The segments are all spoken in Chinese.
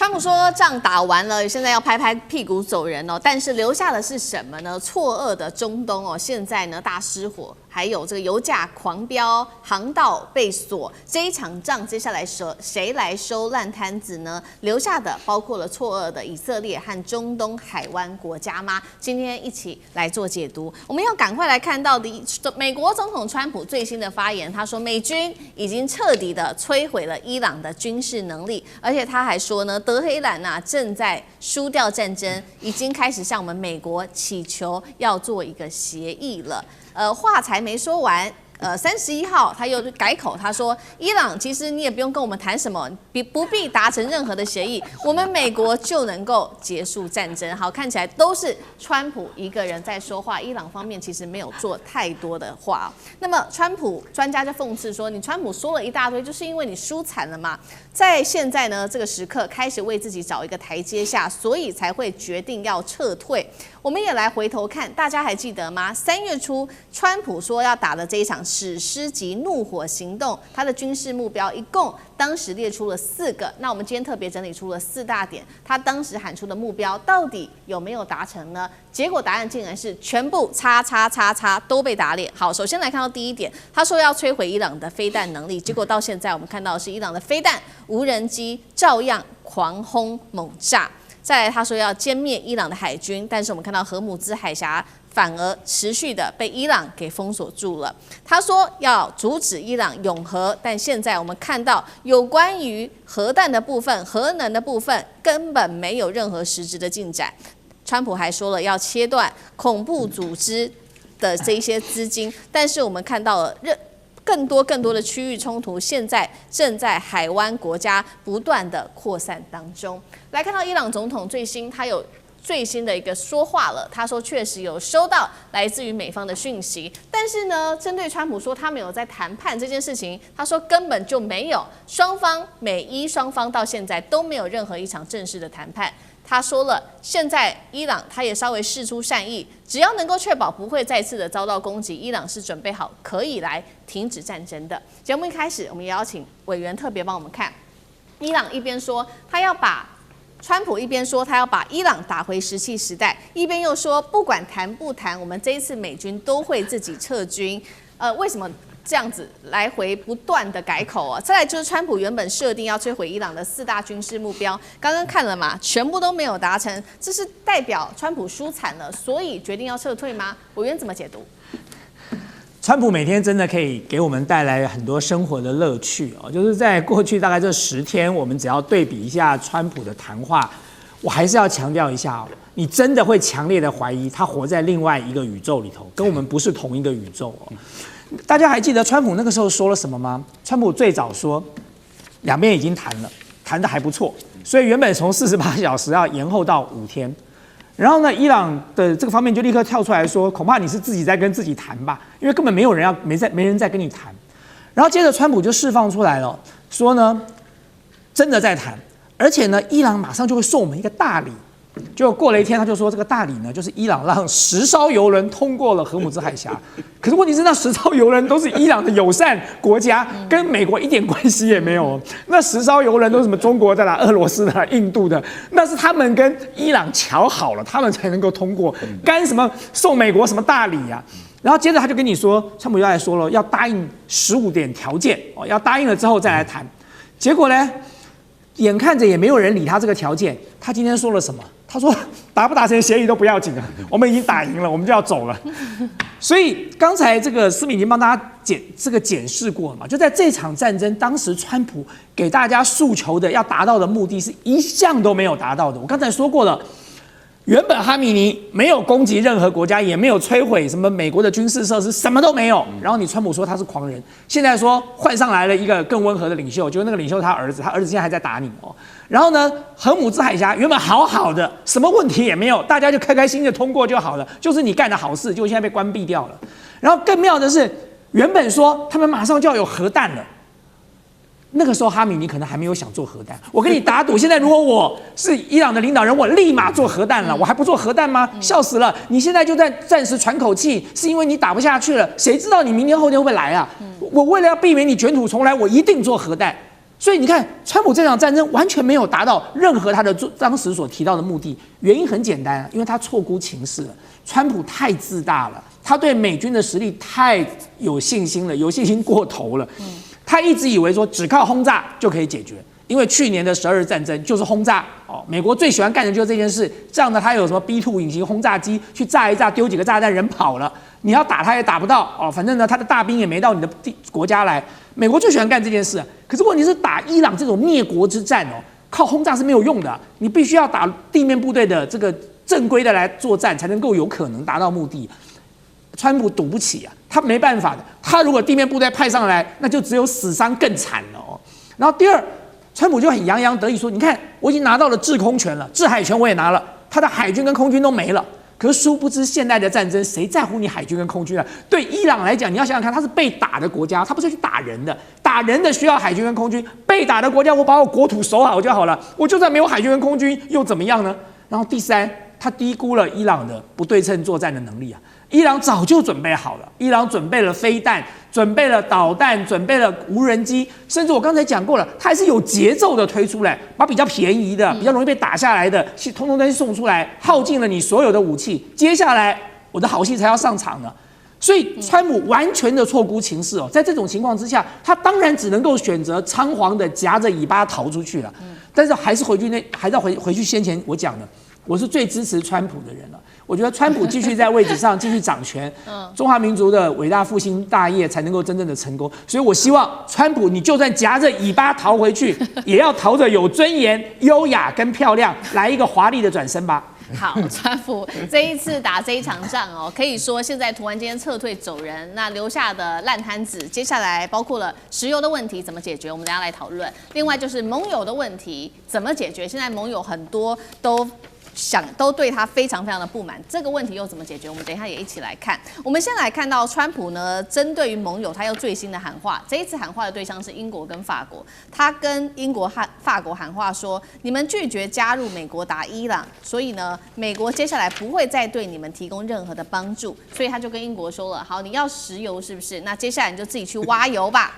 川普說仗打完了，現在要拍拍屁股走人哦，但是留下的是什麼呢？錯愕的中東哦，現在呢大失火，還有這個油價狂飆，航道被鎖，這一場仗接下來誰來收爛攤子呢？留下的包括了錯愕的以色列和中東海灣國家嗎？今天一起來做解讀。我們要趕快來看到的美國總統川普最新的發言，他說美軍已經徹底的摧毀了伊朗的軍事能力，而且他還說呢，德黑蘭正在輸掉戰爭，已經開始向我們美國祈求要做一個協議了。話才沒說完。31號他又改口，他說伊朗其實你也不用跟我們談什麼，不必達成任何的協議，我們美國就能夠結束戰爭。好，看起來都是川普一個人在說話，伊朗方面其實沒有做太多的話。那麼川普專家就諷刺說，你川普說了一大堆，就是因為你輸慘了嘛，在現在呢這個時刻開始為自己找一個台階下，所以才會決定要撤退。我們也來回頭看，大家還記得嗎？3月初，川普說要打的這一場史詩級怒火行動，他的軍事目標一共當時列出了4個。那我們今天特別整理出了4大點，他當時喊出的目標到底有沒有達成呢？結果答案竟然是全部叉都被打臉。好，首先來看到第一點，他說要摧毀伊朗的飛彈能力，結果到現在我們看到的是伊朗的飛彈、無人機照樣狂轟猛炸。再來，他說要殲滅伊朗的海軍，但是我們看到荷姆茲海峽反而持續的被伊朗給封鎖住了。他說要阻止伊朗擁核，但現在我們看到有關於核彈的部分、核能的部分根本沒有任何實質的進展。川普還說了要切斷恐怖組織的這一些資金，但是我們看到了更多的區域衝突，現在正在海灣國家不斷的擴散當中。來看到伊朗總統他有最新的一個說話了，他說確實有收到來自於美方的訊息，但是呢，針對川普說他們有在談判這件事情，他說根本就沒有，美伊雙方到現在都沒有任何一場正式的談判。他說了，現在伊朗他也稍微釋出善意，只要能夠確保不會再次的遭到攻擊，伊朗是準備好可以來停止戰爭的。節目一開始，我們也邀請委員特別幫我們看，伊朗一邊說他要把川普一邊說他要把伊朗打回石器時代，一邊又說不管談不談，我們這一次美軍都會自己撤軍。為什麼這樣子來回不斷的改口啊？再來就是川普原本設定要摧毀伊朗的4大軍事目標，剛剛看了嘛，全部都沒有達成，這是代表川普輸慘了，所以決定要撤退嗎？委員怎麼解讀？川普每天真的可以給我們帶來很多生活的樂趣哦，就是在過去大概這10天，我們只要對比一下川普的談話，我還是要強調一下哦，你真的會強烈的懷疑他活在另外一個宇宙裡頭，跟我們不是同一個宇宙哦。大家還記得川普那個時候說了什麼嗎？川普最早說，兩邊已經談了，談得還不錯，所以原本從48小時要延後到5天。然後呢，伊朗的這個方面就立刻跳出來說，恐怕你是自己在跟自己談吧，因為根本没人在跟你談。然後接着川普就釋放出來了，說呢，真的在談，而且呢，伊朗馬上就會送我們一個大禮。就過了1天，他就說這個大禮呢，就是伊朗讓10艘油輪通過了荷姆茲海峽。可是問題是，那10艘油輪都是伊朗的友善國家，跟美國一點關係也沒有。那10艘油輪都是什麼中國的啦、俄羅斯的啦、印度的，那是他們跟伊朗喬好了，他們才能夠通過。幹什麼送美國什麼大禮啊？然后接着他就跟你說，川普又來說了，要答應15點條件哦，要答應了之後再來談。結果呢，眼看着也沒有人理他這個條件，他今天說了什麼？他說達不達成協議都不要緊了，我們已經打贏了，我們就要走了。所以剛才這個思敏已經幫大家檢視過了嘛，就在這場戰爭，當時川普給大家訴求的要達到的目的是一項都沒有達到的。我剛才說過了，原本哈米尼沒有攻擊任何國家，也沒有摧毀什麼美國的軍事設施，什麼都沒有。然後你川普說他是狂人，現在說換上來了一個更溫和的領袖，就是那個領袖他兒子現在還在打你哦。然後呢，荷姆茲海峽原本好好的，什麼問題也沒有，大家就開開心心的通過就好了，就是你幹的好事，結果現在被關閉掉了。然後更妙的是，原本說他們馬上就要有核彈了。那個時候哈米尼可能還沒有想做核彈，我跟你打賭，現在如果我是伊朗的領導人，我立馬做核彈了，我還不做核彈嗎？笑死了！你現在就在暫時喘口氣，是因為你打不下去了，誰知道你明天後天會不會來啊？我為了要避免你捲土重來，我一定做核彈。所以你看，川普這場戰爭完全沒有達到任何他的當時所提到的目的。原因很簡單，因為他錯估情勢了。川普太自大了，他對美軍的實力太有信心了，有信心過頭了。他一直以為說只靠轟炸就可以解決，因為去年的12日戰爭就是轟炸哦，美國最喜歡幹的就是這件事。這樣呢，他有什麼 B2 隱形轟炸機去炸一炸，丟幾個炸彈，人跑了。你要打他也打不到哦，反正呢，他的大兵也沒到你的國家來。美國最喜歡幹這件事，可是問題是打伊朗這種滅國之戰哦，靠轟炸是沒有用的，你必須要打地面部隊的這個正規的來作戰，才能夠有可能達到目的。川普賭不起啊，他沒辦法的。他如果地面部隊派上來，那就只有死傷更慘了哦。然後第二，川普就很洋洋得意說：“你看，我已經拿到了制空權了，制海權我也拿了，他的海軍跟空軍都沒了。”可是殊不知，現在的戰爭誰在乎你海軍跟空軍啊？對伊朗來講，你要想想看，他是被打的國家，他不是去打人的，打人的需要海軍跟空軍，被打的國家，我把我國土守好就好了，我就算沒有海軍跟空軍又怎麼樣呢？然后第三，他低估了伊朗的不對稱作戰的能力啊。伊朗早就準備好了，伊朗準備了飛彈，準備了導彈，準備了無人機，甚至我剛才講過了，它還是有節奏的推出來，把比較便宜的、比較容易被打下來的，通通都送出來，耗盡了你所有的武器。接下來我的好戏才要上場呢。所以川普完全的錯估情勢哦，在這種情況之下，他當然只能夠選擇倉皇的夾着尾巴逃出去了。但是還是還是要回去先前我講的，我是最支持川普的人了。我覺得川普繼續在位置上繼續掌權，中華民族的偉大復興大業才能夠真正的成功。所以我希望川普，你就算夾着尾巴逃回去，也要逃着有尊嚴、優雅跟漂亮，來一個華麗的轉身吧。好，川普這一次打這一場仗哦，可以說現在突然間撤退走人，那留下的爛攤子，接下來包括了石油的問題怎麼解決，我們等一下來討論。另外就是盟友的問題怎麼解決，現在盟友很多都對他非常非常的不滿，這個問題又怎麼解決？我們等一下也一起來看。我們先來看到川普呢，針對於盟友，他又最新的喊話。這一次喊話的對象是英國跟法國，他跟英國和法國喊話說：你們拒絕加入美國打伊朗，所以呢，美國接下來不會再對你們提供任何的幫助。所以他就跟英國說了：好，你要石油是不是？那接下來你就自己去挖油吧。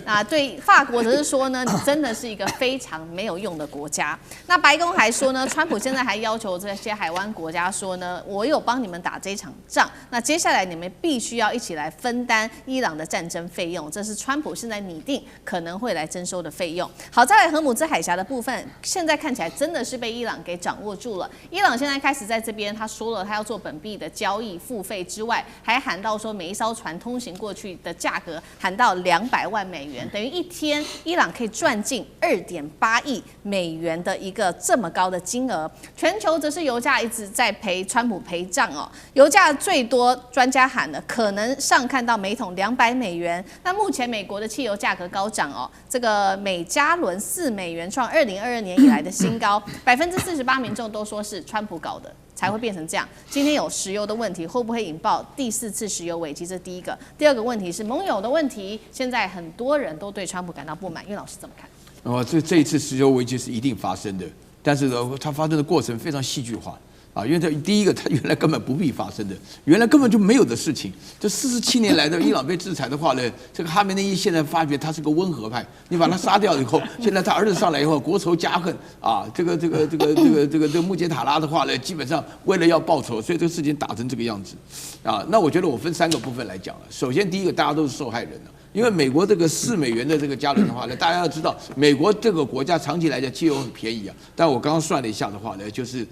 那對法國則是說呢，你真的是一個非常沒有用的國家。那白宮還說呢，川普現在還要求這些海灣國家說呢，我有幫你們打這場仗，那接下來你們必須要一起來分擔伊朗的戰爭費用，這是川普現在擬定可能會來徵收的費用。好，再來荷姆茲海峽的部分，現在看起來真的是被伊朗給掌握住了。伊朗現在開始在這邊，他說了他要做本幣的交易付費之外，還喊到說每一艘船通行過去的價格喊到200萬美元，等於一天伊朗可以賺進2.8億美元的一個這麼高的金額。全球則是油價一直在陪川普陪葬哦，油價最多專家喊了可能上看到每桶200美元。那目前美國的汽油價格高漲哦，這個每加侖4美元創2022年以來的新高，48%民眾都說是川普搞的才會變成這樣。今天有石油的問題，會不會引爆第4次石油危機？這是第一個。第二個問題是盟友的問題，現在很多人都對川普感到不滿，岳老師怎麼看？這一次石油危機是一定發生的。但是呢，它發生的過程非常戲劇化啊！因為第一個，它原來根本不必發生的，原來根本就沒有的事情。這47年來的伊朗被制裁的話呢，這個哈梅內伊現在發覺他是個溫和派，你把他殺掉以後，現在他兒子上來以後，國仇家恨啊！這個穆杰塔拉的話呢，基本上為了要報仇，所以這個事情打成這個樣子啊。那我覺得我分3個部分來講了。首先，第一個，大家都是受害人了。因為美國這個4美元的這個加侖的話呢，大家要知道，美國這個國家長期來講汽油很便宜啊。但我剛剛算了一下的話呢，就是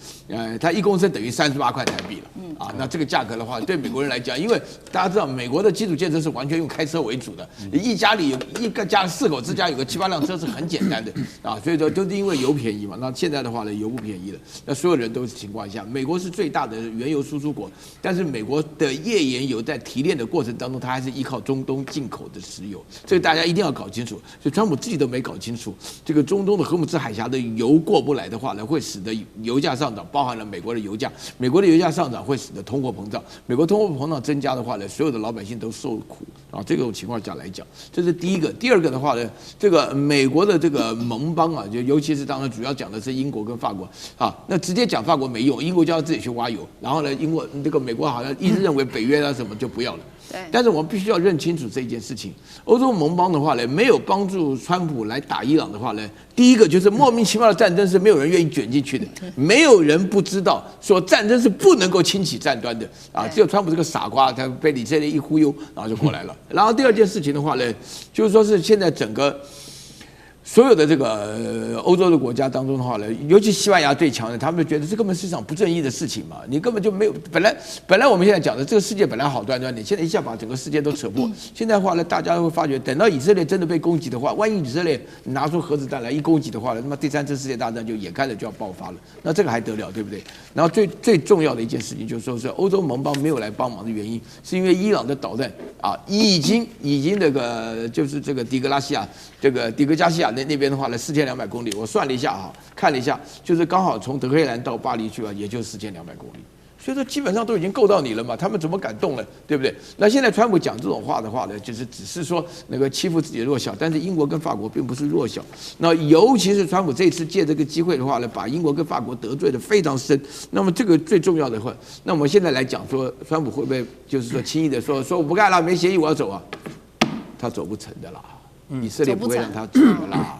它1公升等於38塊台幣了啊。那這個價格的話，對美國人來講，因為大家知道美國的基礎建設是完全用開車為主的，一家裡有一個家4口之家有個7、8輛車是很簡單的啊。所以說都是因為油便宜嘛。那現在的話呢，油不便宜了，那所有人都是情況下，美國是最大的原油輸出國，但是美國的頁岩油在提煉的過程當中，它還是依靠中東進口的石油，這個大家一定要搞清楚。所以川普自己都沒搞清楚，這個中東的荷姆茲海峽的油過不來的話呢，會使得油價上漲，包含了美國的油價。美國的油價上漲會使得通貨膨脹，美國通貨膨脹增加的話呢，所有的老百姓都受苦啊。這種情況下來講，這是第一個。第二個的話呢，這個美國的這個盟邦啊，就尤其是當然主要講的是英國跟法國啊，那直接講法國沒用，英國就要自己去挖油，然後呢，美國好像一直認為北約啊什麼就不要了。對。但是我們必須要認清楚這一件事情，歐洲盟邦的話呢，沒有幫助川普來打伊朗的話呢，第一個就是莫名其妙的戰爭是沒有人願意捲進去的，沒有人不知道說戰爭是不能夠輕啟戰端的啊，只有川普這個傻瓜，他被以色列一忽悠，然後就過來了。然後第二件事情的話呢，就是說是現在整個。所有的這個歐洲的國家當中的話呢，尤其西班牙最強的，他們就覺得這根本是一場不正義的事情嘛，你根本就沒有本來我們現在講的這個世界本來好端端的，現在一下把整個世界都扯破。現在的話呢，大家會發覺，等到以色列真的被攻擊的話，萬一以色列拿出核子彈來一攻擊的話呢，那麼第三次世界大戰就眼看着就要爆發了，那這個還得了，對不對？然後最重要的一件事情就是說是歐洲盟邦沒有來幫忙的原因，是因為伊朗的導彈啊，已經這個就是這個底格加西亞那邊的話呢，4200公里，我算了一下啊，看了一下，就是剛好從德黑蘭到巴黎去吧，也就4200公里，所以說基本上都已經夠到你了嘛，他們怎麼敢動呢？对不對？那現在川普講這種話的話呢，就是只是說那個欺負自己的弱小，但是英國跟法國並不是弱小。那尤其是川普這次借這個機會的話呢，把英國跟法國得罪得非常深。那麼這個最重要的話，那我們現在來講說，川普會不會就是說輕易的說我不幹了，沒協議我要走啊？他走不成的啦。以色列不會讓他走的啦。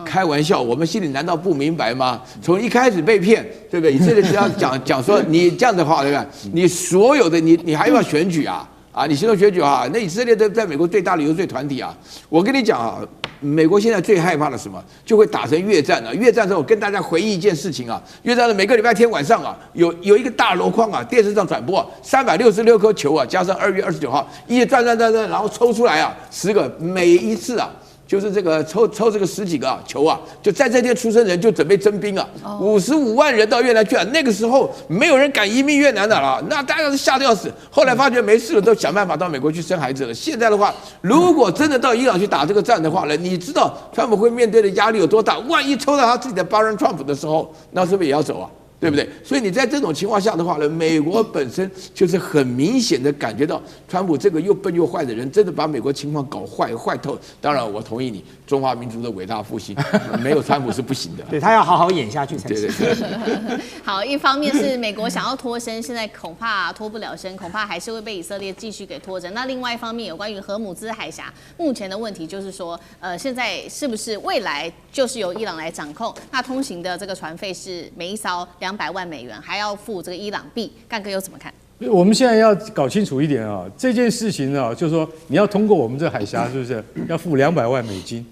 開玩笑，我們心裡難道不明白嗎？從一開始被騙，對不對？以色列只要講說你這樣的話，對吧？你所有的你還要選舉啊？啊，你行動選舉啊？那以色列在美國最大的遊說團體啊，我跟你講啊，美國現在最害怕的什麼？就會打成越戰啊！越戰的時候，我跟大家回憶一件事情啊，越戰的每個禮拜天晚上啊，有一個大籮筐啊，電視上轉播啊，366顆球啊，加上2月29號，一直轉，然後抽出來啊，10個，每一次啊。就是這個抽這個10幾個球啊，就在這天出生人就準備徵兵啊，55萬人到越南去啊。那個時候沒有人敢移民越南的了，那大家是嚇得要死。後來發覺沒事了，都想辦法到美國去生孩子了。現在的話，如果真的到伊朗去打這個戰的話呢，你知道川普會面對的壓力有多大？萬一抽到他自己的Barron Trump的時候，那是不是也要走啊？對不對？所以你在這種情況下的話呢，美國本身就是很明顯的感覺到，川普這個又笨又壞的人，真的把美國情況搞壞透。當然，我同意你，中華民族的偉大復興，沒有川普是不行的。對，他要好好演下去才行。對。好，一方面是美國想要脫身，現在恐怕脫不了身，恐怕還是會被以色列繼續給拖着。那另外一方面，有關於荷姆茲海峽目前的問題，就是說，現在是不是未來就是由伊朗來掌控？那通行的這個船費是每一艘200萬美元，還要付這個伊朗幣，幹哥又怎麼看？我們現在要搞清楚一點啊，這件事情啊，就是說你要通過我們這海峽，是不是要付200萬美金？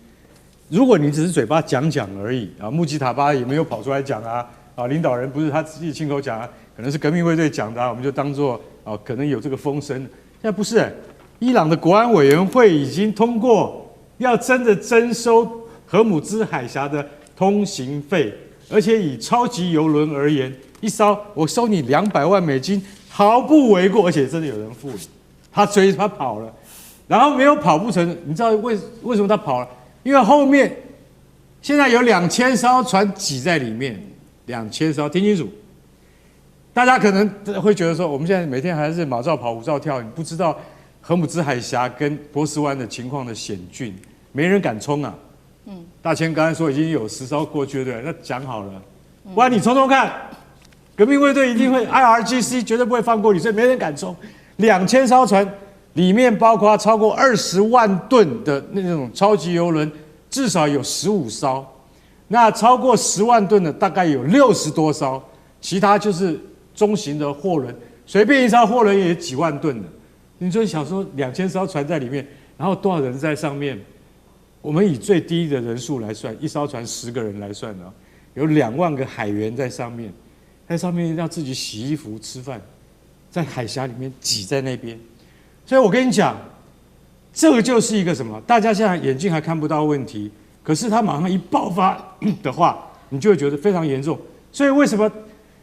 如果你只是嘴巴講而已啊，穆吉塔巴也沒有跑出來講啊，領導人不是他自己親口講啊，可能是革命衛隊講的啊，我們就當作可能有這個風聲。現在不是，伊朗的國安委員會已經通過，要真的徵收荷姆茲海峽的通行費。而且以超級郵輪而言，一艘我收你200萬美金，毫不為過，而且真的有人付了。他跑了，然後沒有跑不成，你知道為什麼他跑了？因為後面現在有2000艘船擠在裡面，2000艘，聽清楚。大家可能會覺得說，我們現在每天還是馬照跑，舞照跳，你不知道荷姆茲海峽跟波斯灣的情況的險峻，沒人敢衝啊。大千剛才說已經有10艘過去了，對，那講好了，不然你衝衝看，革命衛隊一定會 IRGC 絕對不會放過你，所以沒人敢衝。2000艘船裡面包括超過20萬噸的那種超級郵輪，至少有15艘，那超過10萬噸的大概有60多艘，其他就是中型的貨輪，隨便一艘貨輪也幾萬噸的。你就想說2000艘船在裡面，然後多少人在上面？我們以最低的人數來算，一艘船10個人來算呢，有2萬個海員在上面，在上面要自己洗衣服、吃飯，在海峽裡面擠在那邊。所以我跟你講，這個就是一個什麼？大家現在眼睛還看不到問題，可是它馬上一爆發的話，你就會覺得非常嚴重。所以為什麼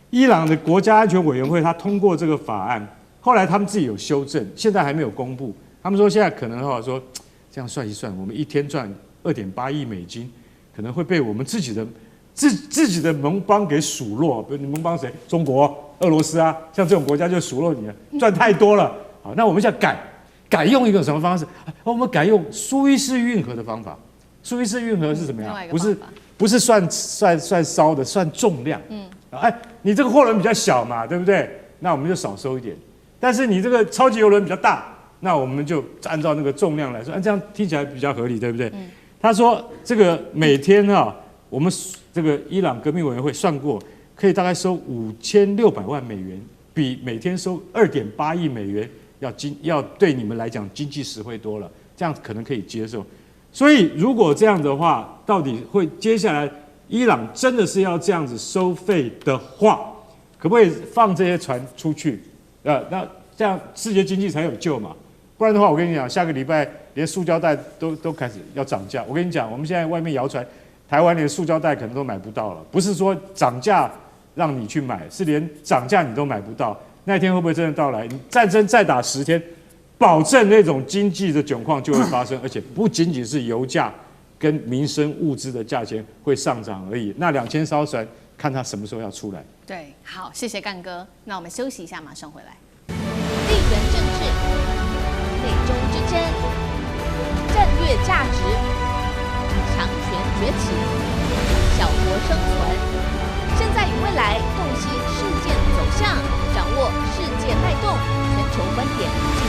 伊朗的國家安全委員會他通過這個法案，後來他們自己有修正，現在還沒有公布。他們說現在可能的話說。這樣算一算，我們一天賺2.8億美金，可能會被我們自己的盟邦給數落。比如你盟邦誰？中國、俄羅斯啊，像這種國家就數落你了，賺太多了。好，那我們現在改用一個什麼方式？我們改用蘇伊士運河的方法。蘇伊士運河是什麼樣？不是算燒的，算重量。你這個貨輪比較小嘛，對不對？那我們就少收一點。但是你這個超級郵輪比較大。那我們就按照那個重量來說，這樣聽起來比較合理，对不对？他說这個每天我們這個伊朗革命委員會算過，可以大概收5600萬美元，比每天收2.8億美元要對你們來講經濟實惠多了，這樣可能可以接受。所以如果這樣的話，到底會接下來伊朗真的是要這樣子收費的話，可不可以放這些船出去？那這樣世界經濟才有救嘛？不然的話，我跟你講，下個禮拜連塑膠袋都開始要漲價。我跟你講，我們現在外面謠傳，台灣連塑膠袋可能都買不到了。不是說漲價讓你去買，是連漲價你都買不到。那天會不會真的到來？戰爭再打10天，保證那種經濟的窘況就會發生，而且不僅僅是油價跟民生物資的價錢會上漲而已。那2000艘船，看它什麼時候要出來。对，好，謝謝幹哥。那我們休息一下，馬上回來。地緣政治、內中之爭、戰略價值、強權崛起、小國生存，現在與未來洞悉事件走向，掌握世界脈動，全球觀點盡